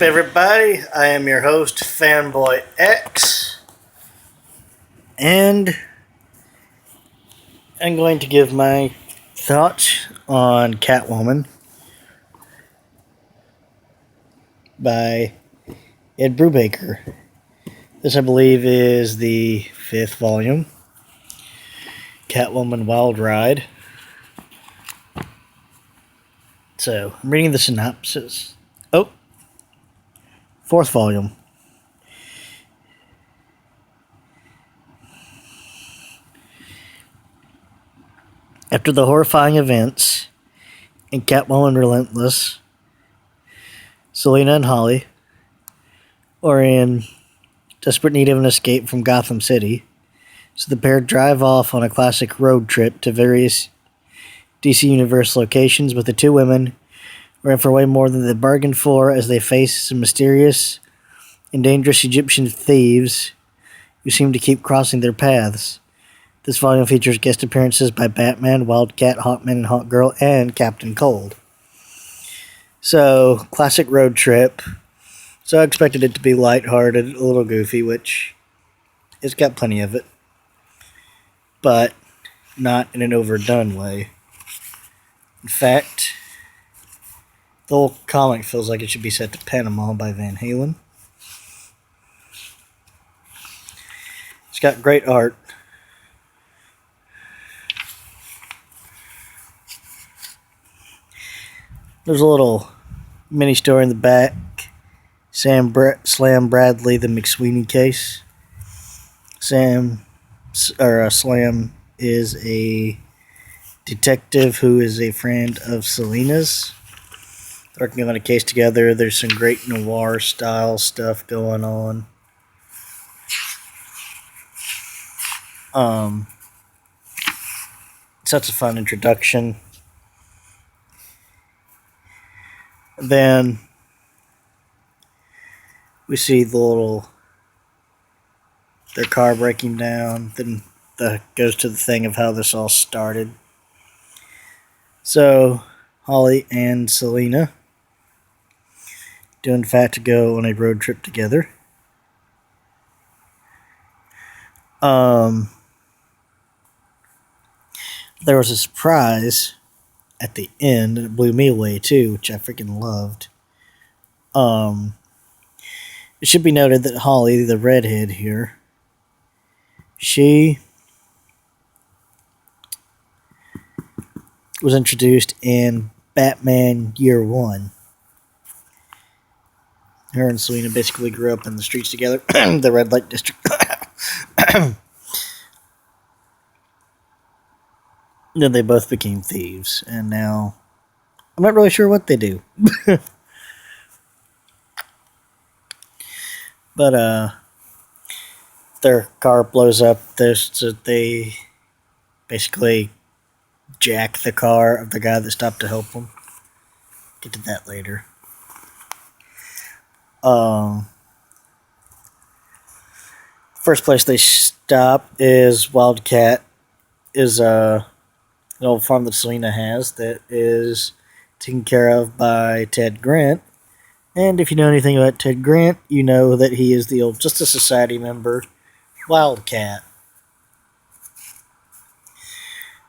up, everybody? I am your host, Fanboy X, and I'm going to give my thoughts on Catwoman by Ed Brubaker. This, I believe, is the 5th volume, Catwoman Wild Ride. So, I'm reading the synopsis. 4th volume. After the horrifying events in Catwoman Relentless, Selina and Holly are in desperate need of an escape from Gotham City, so the pair drive off on a classic road trip to various DC Universe locations, but the two women are in for way more than they bargained for as they face some mysterious and dangerous Egyptian thieves who seem to keep crossing their paths. This volume features guest appearances by Batman, Wildcat, Hawkman and Hawkgirl, and Captain Cold. So, classic road trip. So I expected it to be lighthearted, a little goofy, which it's got plenty of it. But not in an overdone way. In fact, the whole comic feels like it should be set to Panama by Van Halen. It's got great art. There's a little mini story in the back. Slam Bradley, the McSweeney case. Slam is a detective who is a friend of Selina's. They're working on a case together. There's some great noir style stuff going on. Such a fun introduction. Then we see their car breaking down. Then goes to the thing of how this all started. So Holly and Selina do in fact go on a road trip together. There was a surprise at the end, and it blew me away too, which I freaking loved. It should be noted that Holly, the redhead here, she was introduced in Batman Year One. Her and Selina basically grew up in the streets together, the red light district. Then they both became thieves, and now I'm not really sure what they do. But their car blows up. So they basically jack the car of the guy that stopped to help them. Get to that later. First place they stop is Wildcat. Is an old farm that Selina has that is taken care of by Ted Grant. And if you know anything about Ted Grant, you know that he is the old Justice Society member, Wildcat.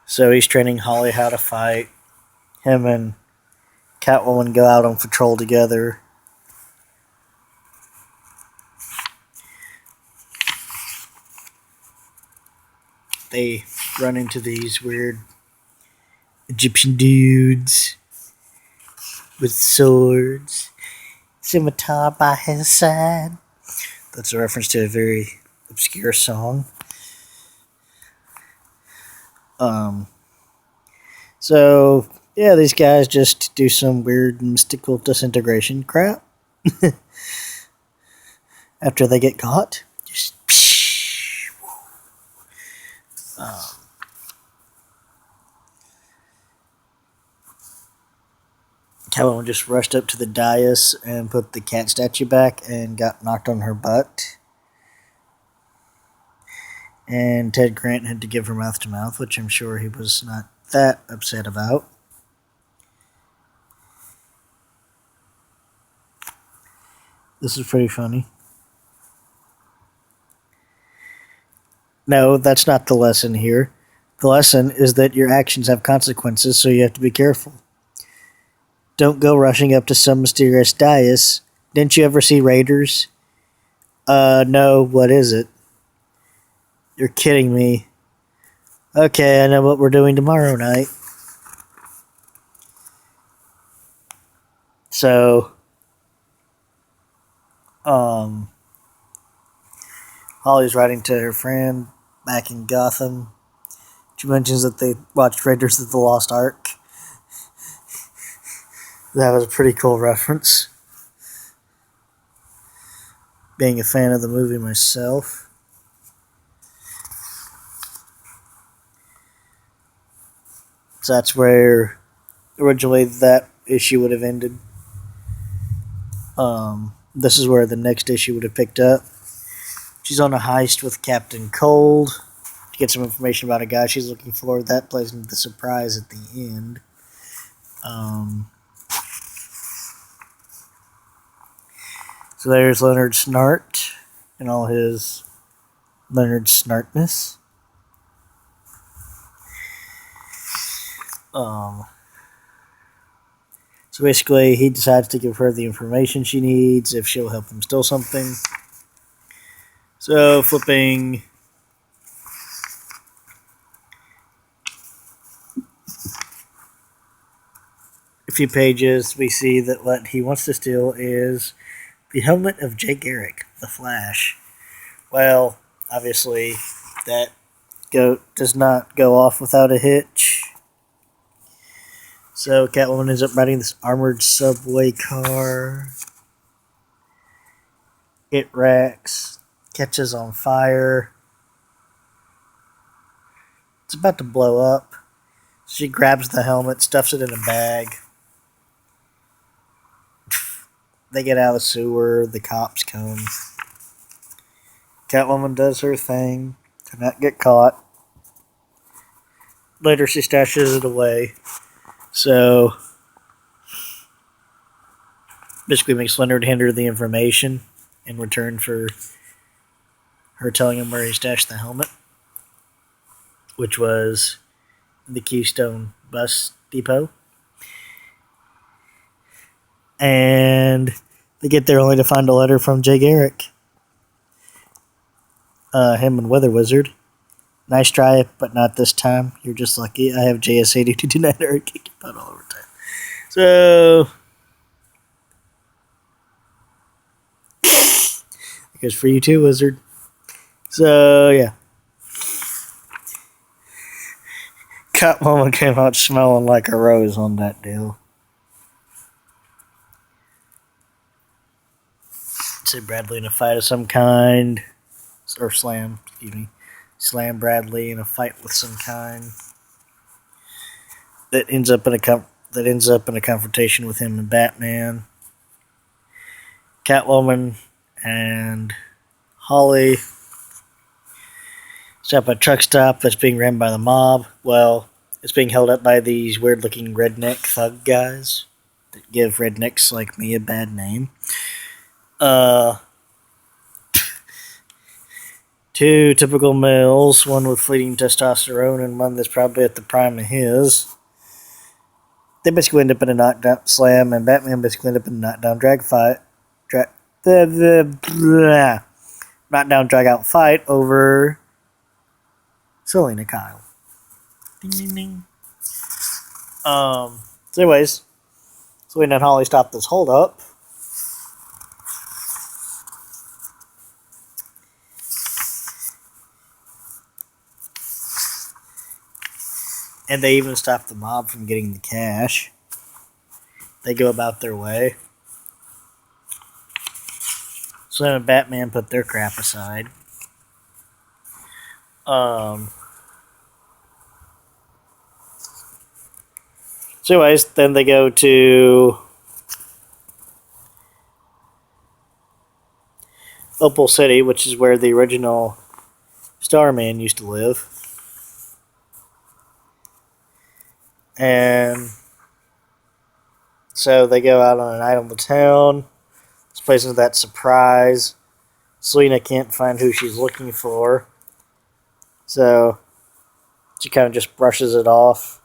So he's training Holly how to fight. Him and Catwoman go out on patrol together. They run into these weird Egyptian dudes with swords, scimitar by his side. That's a reference to a very obscure song. So yeah, these guys just do some weird mystical disintegration crap. After they get caught, just Catwoman just rushed up to the dais and put the cat statue back and got knocked on her butt. And Ted Grant had to give her mouth to mouth, which I'm sure he was not that upset about. This is pretty funny. No, that's not the lesson here. The lesson is that your actions have consequences, so you have to be careful. Don't go rushing up to some mysterious dais. Didn't you ever see Raiders? No, what is it? You're kidding me. Okay, I know what we're doing tomorrow night. So, um, Holly's writing to her friend back in Gotham. She mentions that they watched Raiders of the Lost Ark. That was a pretty cool reference. Being a fan of the movie myself. So that's where originally that issue would have ended. This is where the next issue would have picked up. She's on a heist with Captain Cold to get some information about a guy she's looking for. That plays into the surprise at the end. So there's Leonard Snart and all his Leonard Snartness. So basically, he decides to give her the information she needs if she'll help him steal something. So, flipping a few pages, we see that what he wants to steal is the helmet of Jay Garrick, the Flash. Well, obviously, that does not go off without a hitch. So Catwoman ends up riding this armored subway car. It wrecks, catches on fire. It's about to blow up. She grabs the helmet, stuffs it in a bag. They get out of the sewer, the cops come. Catwoman does her thing to not get caught. Later she stashes it away. So basically makes Leonard hand her the information in return for her telling him where he stashed the helmet, which was the Keystone Bus Depot. And they get there only to find a letter from Jay Garrick. Him and Weather Wizard. Nice try, but not this time. You're just lucky. I have JSA duty tonight or I'd kick your butt all over time. So, it goes for you too, Wizard. So, yeah. Catwoman came out smelling like a rose on that deal. Say Bradley in a fight of some kind. Or Slam, excuse me. Slam Bradley in a fight with some kind. That ends up in a confrontation with him and Batman. Catwoman and Holly stop at a truck stop that's being ran by the mob. Well, it's being held up by these weird-looking redneck thug guys that give rednecks like me a bad name. Two typical males, one with fleeting testosterone and one that's probably at the prime of his. They basically end up in a knockdown slam, and Batman basically end up in a knockdown drag fight. Knockdown drag out fight over Selena Kyle. Ding ding ding. So anyways, Selena and Holly stop this hold up. And they even stop the mob from getting the cash. They go about their way. So then Batman put their crap aside. So anyways, then they go to Opal City, which is where the original Starman used to live. And so they go out on a night on the town. This plays into that surprise. Selena can't find who she's looking for. So she kind of just brushes it off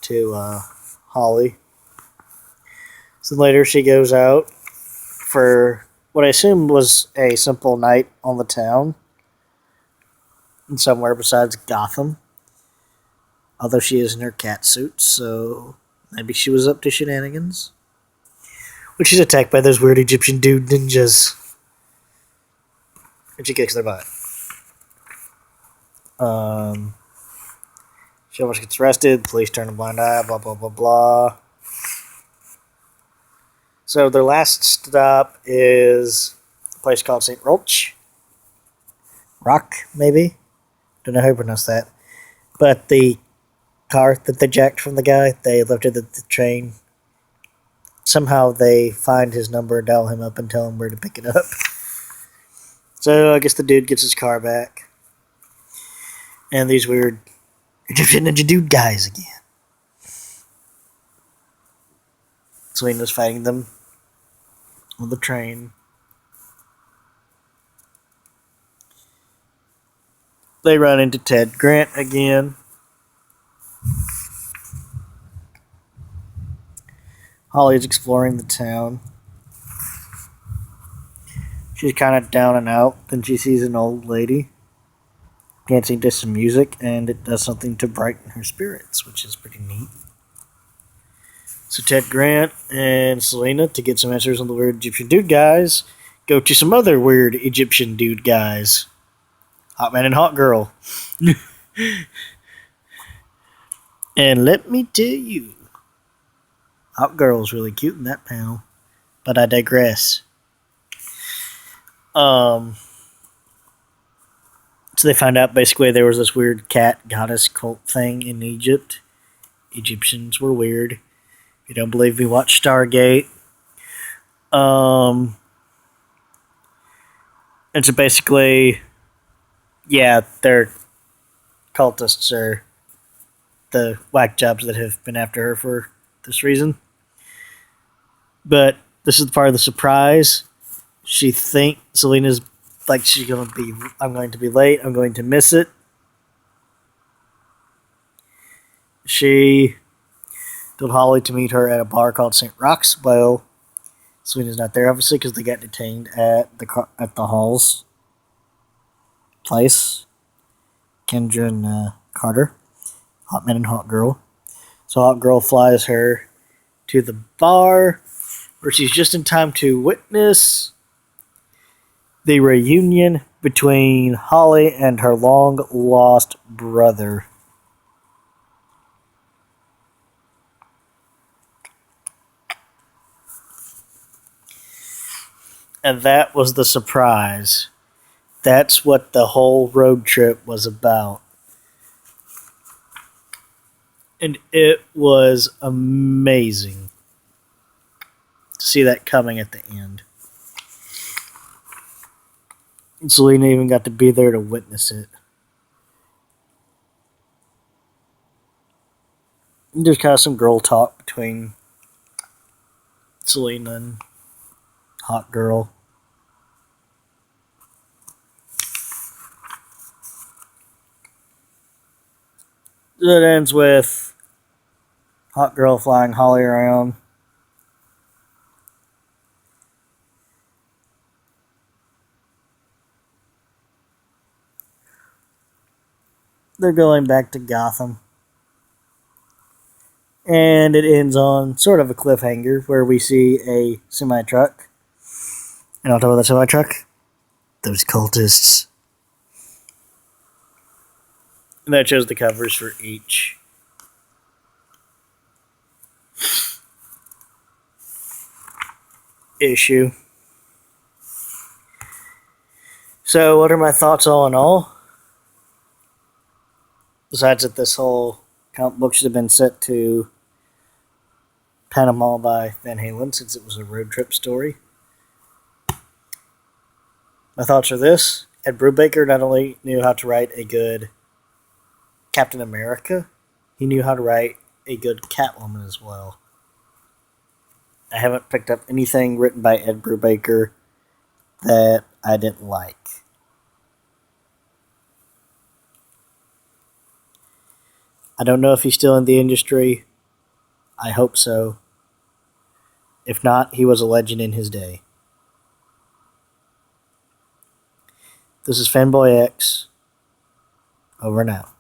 to Holly. So later she goes out for what I assumed was a simple night on the town. And somewhere besides Gotham. Although she is in her cat suit, so maybe she was up to shenanigans. When she's attacked by those weird Egyptian dude ninjas. And she kicks their butt. She almost gets arrested. Police turn a blind eye. Blah, blah, blah, blah. So their last stop is a place called St. Roch. Rock, maybe? Don't know how to pronounce that. But the car that they jacked from the guy, they lifted the train. Somehow they find his number, dial him up, and tell him where to pick it up. So I guess the dude gets his car back. And these weird Egyptian ninja dude guys again. Selena's fighting them on the train. They run into Ted Grant again. Holly's exploring the town. She's kind of down and out. Then she sees an old lady dancing to some music, and it does something to brighten her spirits, which is pretty neat. So Ted Grant and Selena, to get some answers on the weird Egyptian dude guys, go to some other weird Egyptian dude guys. Hot Man and Hot Girl. And let me tell you, Hot Girl's really cute in that panel. But I digress. So they found out basically there was this weird cat goddess cult thing in Egypt. Egyptians were weird. If you don't believe me, watch Stargate. And so basically, yeah, their cultists are the whack jobs that have been after her for this reason. But this is part of the surprise. She thinks Selena's like I'm going to be late, I'm going to miss it. She told Holly to meet her at a bar called St. Roch's. Well, Selena's not there, obviously, because they got detained at the Hall's place. Kendra and Carter. Hot Man and Hot Girl. So Hot Girl flies her to the bar, where she's just in time to witness the reunion between Holly and her long-lost brother. And that was the surprise. That's what the whole road trip was about. And it was amazing to see that coming at the end. And Selena even got to be there to witness it. And there's kind of some girl talk between Selena and Hot Girl. It ends with Hot Girl flying Holly around. They're going back to Gotham. And it ends on sort of a cliffhanger where we see a semi-truck. And on top of that semi-truck, those cultists. And that shows the covers for each issue. So, what are my thoughts all in all? Besides that this whole comic book should have been set to Panama by Van Halen, since it was a road trip story. My thoughts are this. Ed Brubaker not only knew how to write a good Captain America, he knew how to write a good Catwoman as well. I haven't picked up anything written by Ed Brubaker that I didn't like. I don't know if he's still in the industry. I hope so. If not, he was a legend in his day. This is Fanboy X. Over and out.